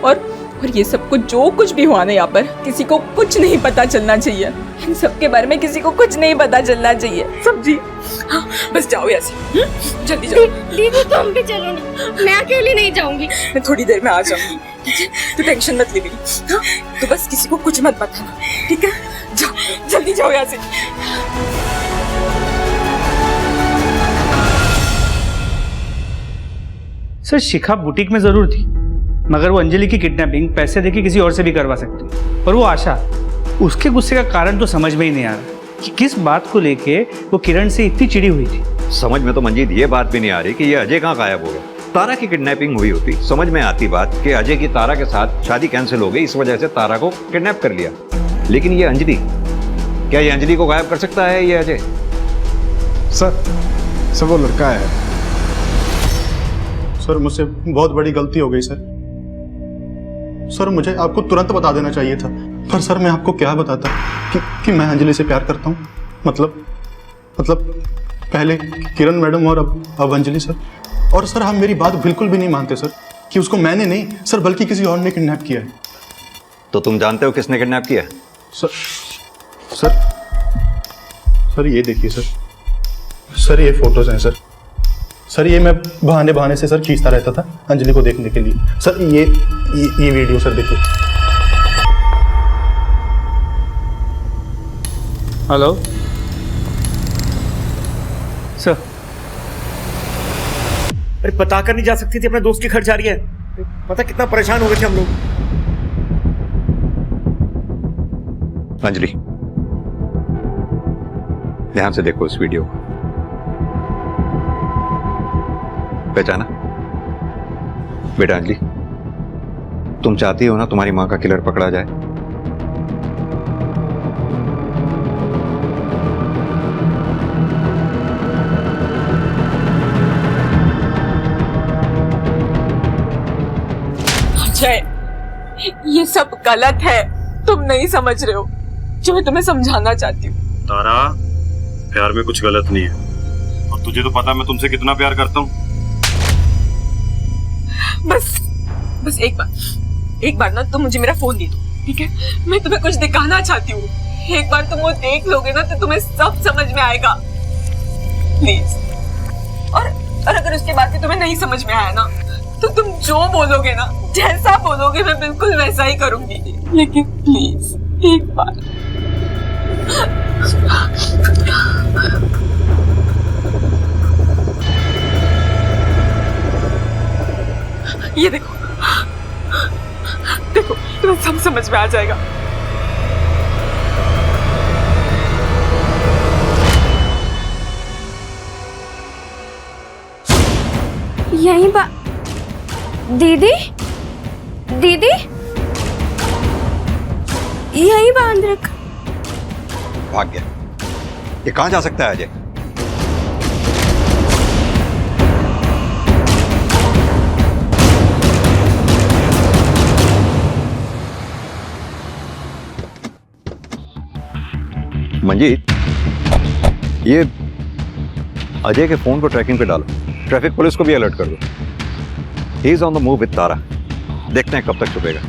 और ये सब कुछ जो कुछ भी हुआ ना यहाँ पर किसी को कुछ नहीं पता चलना चाहिए। इन सब के बारे में किसी को कुछ नहीं पता चलना चाहिए। समझी? हाँ, बस जाओ यहाँ से। जल्दी जाओ। दीदी तुम भी चलो ना, मैं अकेली नहीं जाऊंगी। मैं थोड़ी देर में आ जाऊंगी, ठीक है? तू टेंशन मत ले मेरी। हाँ? तो बस किसी को कुछ मत बताना, ठीक है? जाओ, जल्दी जाओ यहाँ से। सर शिखा बुटीक में जरूर थी, मगर वो अंजलि की किडनैपिंग पैसे देके किसी और से भी करवा सकती। पर वो आशा, उसके गुस्से का कारण तो समझ में ही नहीं आ रहा कि किस बात को लेके वो किरण से इतनी चिड़ी हुई थी। समझ में तो मंजीत ये बात भी नहीं आ रही कि ये अजय कहाँ गायब हो गया। तारा की किडनैपिंग हुई होती, समझ में आती बात कि अजय की तारा के साथ शादी कैंसिल हो गई, इस वजह से तारा को किडनैप कर लिया। लेकिन ये अंजलि, क्या ये अंजलि को गायब कर सकता है ये अजय? सर वो लड़का है सर। मुझसे बहुत बड़ी गलती हो गई सर। मुझे आपको तुरंत बता देना चाहिए था। पर सर मैं आपको क्या बताता कि मैं अंजलि से प्यार करता हूँ। मतलब पहले किरण मैडम और अब अंजलि सर। और सर हम मेरी बात बिल्कुल भी नहीं मानते सर कि उसको मैंने नहीं सर बल्कि किसी और ने किडनैप किया है। तो तुम जानते हो किसने किडनैप किया? सर ये देखिए सर ये फोटोज हैं सर ये मैं बहाने से सर खींचता रहता था अंजलि को देखने के लिए। सर ये वीडियो सर देखिए। Hello sir. अरे बता कर नहीं जा सकती थी? अपने दोस्त के घर जा रही है। पता कितना परेशान हो गए थे हम लोग। अंजलि ध्यान से देखो इस वीडियो को। पहचाना बेटा? अंजलि तुम चाहती हो ना तुम्हारी मां का किलर पकड़ा जाए? अजय ये सब गलत है, तुम नहीं समझ रहे हो जो मैं तुम्हें समझाना चाहती हूँ। तारा प्यार में कुछ गलत नहीं है, और तुझे तो पता है मैं तुमसे कितना प्यार करता हूँ। बस एक बार ना तुम मुझे मेरा फोन दे दो, ठीक है? मैं तुम्हें कुछ दिखाना चाहती हूँ। एक बार तुम वो देख लोगे ना तो तुम्हें सब समझ में आएगा, प्लीज। और अगर उसके बाद भी तुम्हें नहीं समझ में आया ना तो तुम जो बोलोगे ना, जैसा बोलोगे मैं बिल्कुल वैसा ही करूंगी। लेकिन प्लीज एक बार। ये देखो तुम्हें सब समझ में आ जाएगा। यहीं दीदी यहीं बांध रख। भाग गया। ये कहाँ जा सकता है अजय? मंजीत, ये अजय के फोन को ट्रैकिंग पे डालो, ट्रैफिक पुलिस को भी अलर्ट कर दो। He is on the move with Tara. देखते हैं कब तक छुपेगा।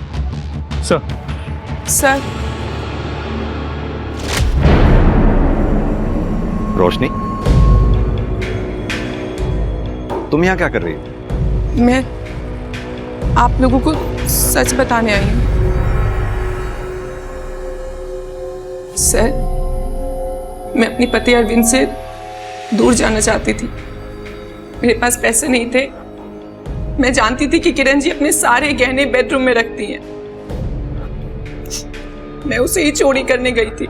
सर रोशनी, तुम यहाँ क्या कर रही हो? मैं आप लोगों को सच बताने आई हूँ। सर मैं अपने पति अरविंद से दूर जाना चाहती थी। मेरे पास पैसे नहीं थे। मैं जानती थी कि किरण जी अपने सारे गहने बेडरूम में रखती हैं। मैं उसे ही चोरी करने गई थी।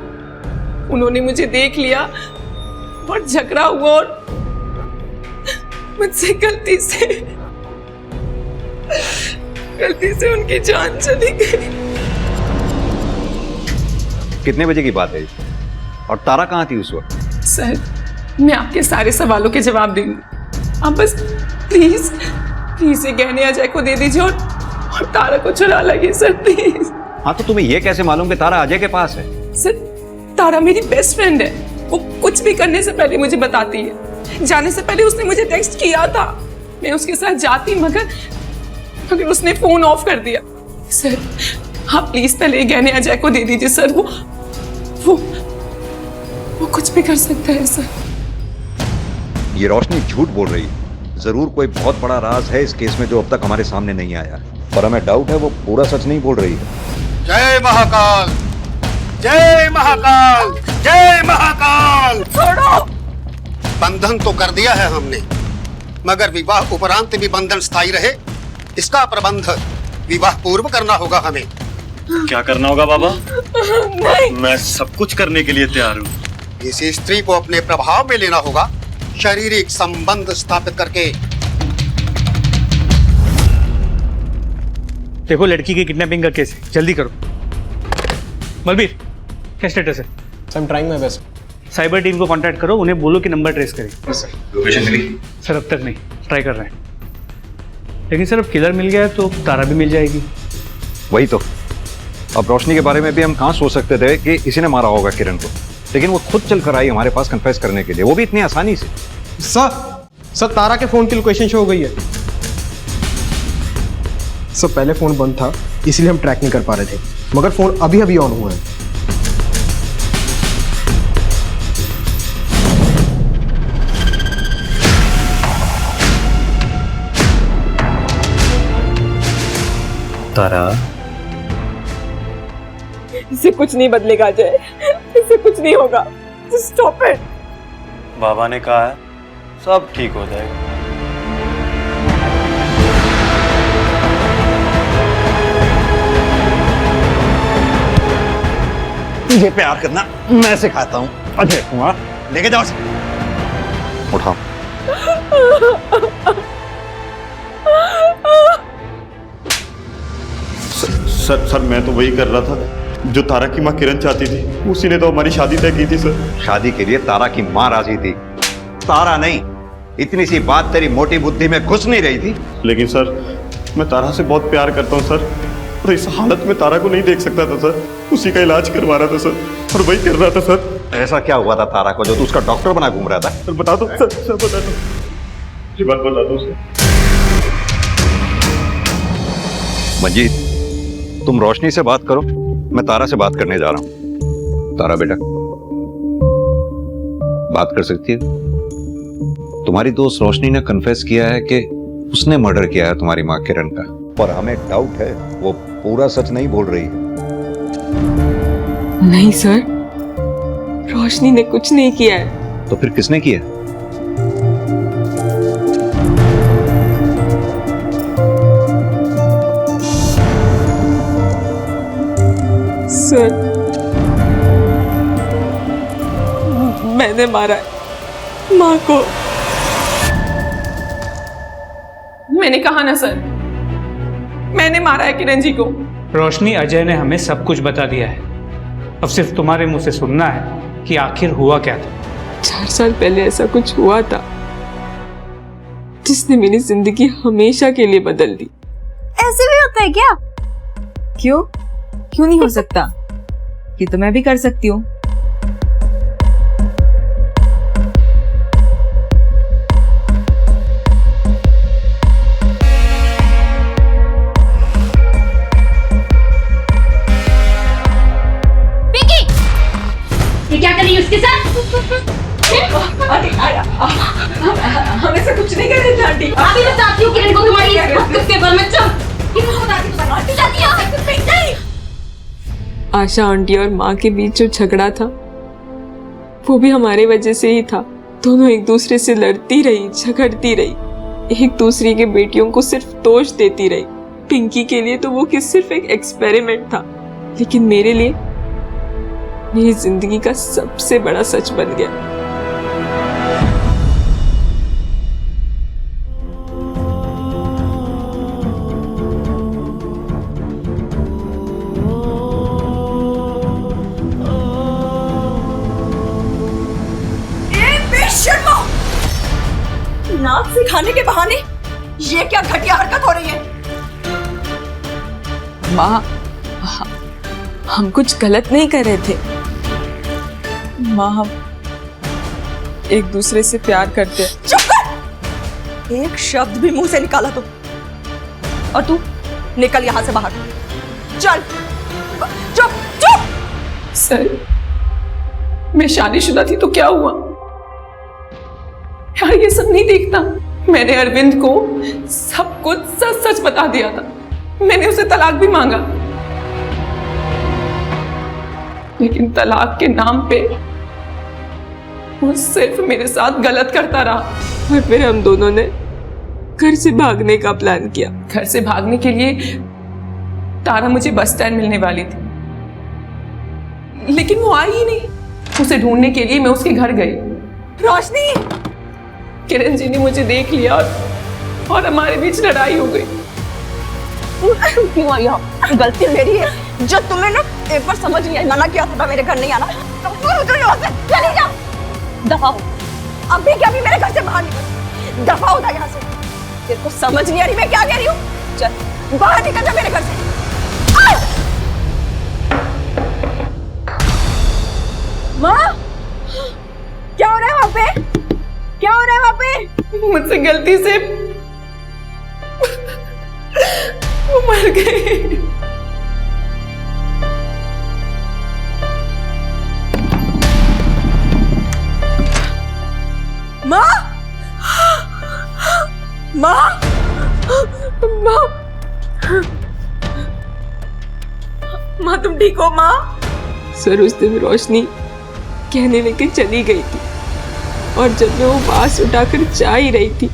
उन्होंने मुझे देख लिया और झगड़ा हुआ और मुझसे गलती से उनकी जान चली गई। कितने बजे की बात है? और तारा कहाँ थी उस वक्त? सर, मैं आपके सारे सवालों के जवाब दूंगी। आप बस प्लीज प्लीज ये गहने अजय को दे दीजिए और तारा को चुरा लगे सर, प्लीज। हाँ, तो तुम्हें ये कैसे मालूम कि तारा अजय के पास है? सर, तारा मेरी बेस्ट फ्रेंड है। वो कुछ भी करने से पहले मुझे बताती है। जाने से पहले उसने मुझे टेक्स्ट किया था, मैं उसके साथ जाती, मगर उसने फोन ऑफ कर दिया। सर, आप प्लीज पहले ये गहने अजय को दे दीजिए सर। वो कुछ भी कर सकता है सर। ये रोशनी झूठ बोल रही है। जरूर कोई बहुत बड़ा राज है इस केस में जो अब तक हमारे सामने नहीं आया, पर हमें डाउट है वो पूरा सच नहीं बोल रही है। जय महाकाल, जय महाकाल, जय महाकाल। छोड़ो। बंधन तो कर दिया है हमने, मगर विवाह उपरांत भी बंधन स्थायी रहे, इसका प्रबंध विवाह पूर्व करना होगा हमें। क्या करना होगा बाबा? नहीं। मैं सब कुछ करने के लिए तैयार हूँ। इस स्त्री को अपने प्रभाव में लेना होगा, शारीरिक संबंध स्थापित करके। देखो, लड़की की किडनैपिंग का केस है, जल्दी करो। बलबीर, क्या स्टेटस है? I am trying my best. Cyber team को कांटेक्ट करो, उन्हें बोलो कि नंबर ट्रेस करें। लोकेशन मिली? सर, अब तक नहीं, ट्राई कर रहे हैं। लेकिन सर, अब किलर मिल गया है तो तारा भी मिल जाएगी। वही तो। अब रोशनी के बारे में भी हम कहाँ सोच सकते थे कि इसी ने मारा होगा किरण को, लेकिन वो खुद चल कर आई हमारे पास कन्फेस करने के लिए, वो भी इतनी आसानी से। सर, तारा के फोन की लोकेशन शो हो गई है। सर, पहले फोन बंद था इसलिए हम ट्रैक नहीं कर पा रहे थे, मगर फोन अभी अभी ऑन हुआ है। तारा, इससे कुछ नहीं बदलेगा अजय, इससे कुछ नहीं होगा। Stop it. बाबा ने कहा है सब ठीक हो जाएगा। तुझे प्यार करना मैं सिखाता हूँ अजय कुमार, लेके जाओ। उठाओ। सर, मैं तो वही कर रहा था जो तारा की माँ किरण चाहती थी। उसी ने तो हमारी शादी तय की थी सर। शादी के लिए तारा की माँ राजी थी, तारा नहीं। इतनी सी बात तेरी मोटी बुद्धि में घुस नहीं रही थी। लेकिन सर, मैं तारा से बहुत प्यार करता हूँ सर, और इस हालत में तारा को नहीं देख सकता था सर। उसी का इलाज करवा रहा था सर, और वही कर रहा था सर। ऐसा क्या हुआ था तारा को जो तू उसका डॉक्टर बना घूम रहा था? सर बता दो सर, बता दो, ये बात बता दो सर। मंजीत, तुम रोशनी से बात करो, मैं तारा से बात करने जा रहा हूं। तारा बेटा, बात कर सकती है? तुम्हारी दोस्त रोशनी ने कन्फेस किया है कि उसने मर्डर किया है तुम्हारी मां किरण का, पर हमें डाउट है वो पूरा सच नहीं बोल रही है। नहीं सर, रोशनी ने कुछ नहीं किया है। तो फिर किसने किया? सर, मैंने मारा है माँ को। मैंने कहा ना सर, मैंने मारा है किरण जी को। रोशनी, अजय ने हमें सब कुछ बता दिया है। अब सिर्फ तुम्हारे मुंह से सुनना है कि आखिर हुआ क्या था। 4 साल पहले ऐसा कुछ हुआ था जिसने मेरी जिंदगी हमेशा के लिए बदल दी। ऐसे भी होता है क्या? क्यों क्यों नहीं हो सकता? ये तो मैं भी कर सकती हूँ। ये क्या कर रही है उसके साथ? हम ऐसा कुछ नहीं कर रहे थे आंटी। अभी बताती हूँ किरण को तुम्हारी किसके बारे में। चल आशा आंटी और माँ के बीच जो झगड़ा था वो भी हमारे वजह से ही था। दोनों एक दूसरे से लड़ती रही, झगड़ती रही, एक दूसरे के बेटियों को सिर्फ दोष देती रही। पिंकी के लिए तो वो सिर्फ एक एक्सपेरिमेंट था, लेकिन मेरे लिए मेरी जिंदगी का सबसे बड़ा सच बन गया। दिखाने के बहाने ये क्या घटिया हरकत हो रही है? माँ, हम कुछ गलत नहीं कर रहे थे माँ। हम एक दूसरे से प्यार करते हैं। चुप कर! एक शब्द भी मुंह से निकाला तो, और तू निकल यहां से बाहर। चल, चुप चुप। सर, मैं शादीशुदा थी तो क्या हुआ यार? ये सब नहीं देखता। मैंने अरविंद को सब कुछ सच सच बता दिया था। मैंने उसे तलाक भी मांगा, लेकिन तलाक के नाम पे वो सिर्फ मेरे साथ गलत करता रहा। और फिर हम दोनों ने घर से भागने का प्लान किया। घर से भागने के लिए तारा मुझे बस स्टैंड मिलने वाली थी, लेकिन वो आई ही नहीं। उसे ढूंढने के लिए मैं उसके घर गई। रोशनी! किरण जी ने मुझे देख लिया और हमारे बीच लड़ाई हो गई। क्यों आई आप? गलती मेरी है जो तुम्हें ना एक बार समझ नहीं आई। मना किया था मेरे घर नहीं आना। चली जाओ, दफा हो। अभी क्या भी मेरे घर से बाहर निकल, दफा होता यहाँ से। तेरे को समझ नहीं आ रही मैं क्या कह रही हूँ? चल बाहर निकल जा मेरे घर से। माँ, क्या हो रहा है वहां पे? क्या हो रहा है वहां पे? मुझसे गलती से वो मर गई। माँ, माँ, माँ, माँ तुम ठीक हो माँ? सर, उस दिन रोशनी कहने लेके चली गई थी, और जब मैं वो बांस उठाकर जा ही रही थी,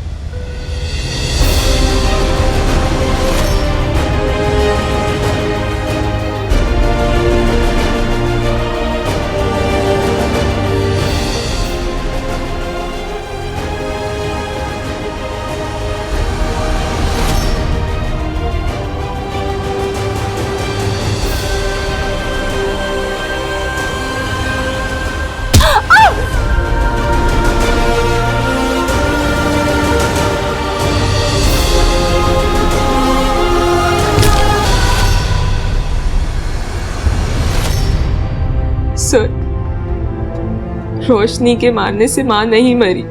सर, रोशनी के मारने से माँ नहीं मरी,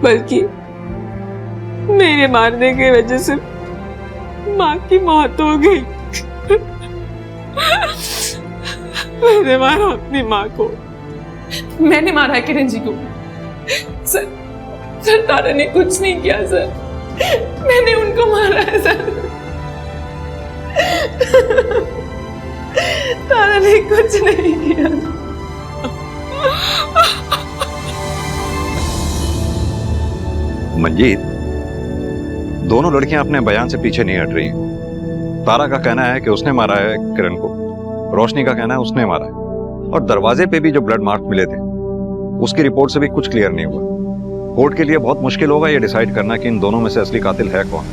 बल्कि मेरे मारने की वजह से माँ की मौत हो गई। मैंने मारा अपनी माँ को। मैंने मारा है किरण जी को। सर, तारा ने कुछ नहीं किया सर। मैंने उनको मारा है सर। तारा ने कुछ नहीं किया। मंजीत, दोनों लड़कियां अपने बयान से पीछे नहीं हट रही। तारा का कहना है कि उसने मारा है किरण को, रोशनी का कहना है उसने मारा है, और दरवाजे पे भी जो ब्लड मार्क मिले थे उसकी रिपोर्ट से भी कुछ क्लियर नहीं हुआ। कोर्ट के लिए बहुत मुश्किल होगा ये डिसाइड करना कि इन दोनों में से असली कातिल है कौन।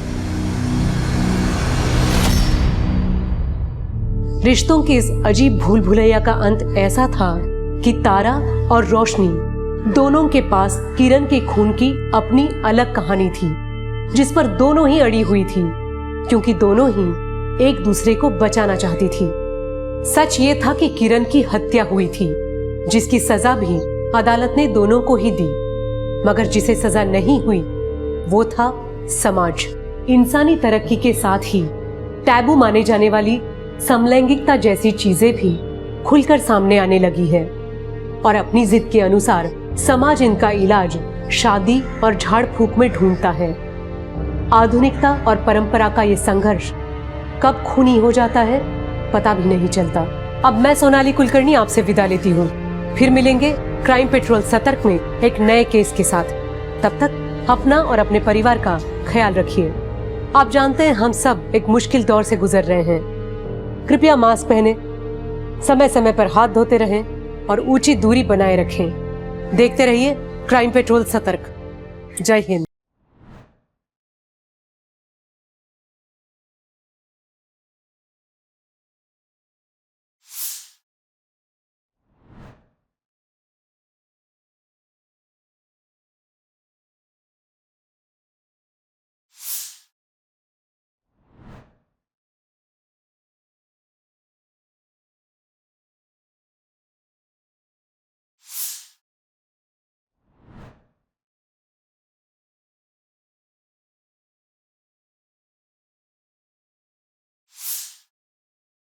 रिश्तों की इस अजीब भूल भुलैया का अंत ऐसा था कि तारा और रोशनी दोनों के पास किरण के खून की अपनी अलग कहानी थी, जिस पर दोनों ही अड़ी हुई थी, क्योंकि दोनों ही एक दूसरे को बचाना चाहती थी। सच ये था कि किरण की हत्या हुई थी, जिसकी सजा भी अदालत ने दोनों को ही दी, मगर जिसे सजा नहीं हुई वो था समाज। इंसानी तरक्की के साथ ही टैबू माने जाने वाली समलैंगिकता जैसी चीजें भी खुलकर सामने आने लगी है, और अपनी जिद के अनुसार समाज इनका इलाज शादी और झाड़ फूक में ढूंढता है। आधुनिकता और परंपरा का ये संघर्ष कब खूनी हो जाता है पता भी नहीं चलता। अब मैं सोनाली कुलकर्णी आपसे विदा लेती हूँ। फिर मिलेंगे क्राइम पेट्रोल सतर्क में एक नए केस के साथ। तब तक अपना और अपने परिवार का ख्याल रखिए। आप जानते हैं हम सब एक मुश्किल दौर से गुजर रहे हैं। कृपया मास्क पहने, समय समय पर हाथ धोते रहें और ऊंची दूरी बनाए रखें। देखते रहिए क्राइम पेट्रोल सतर्क। जय हिंद।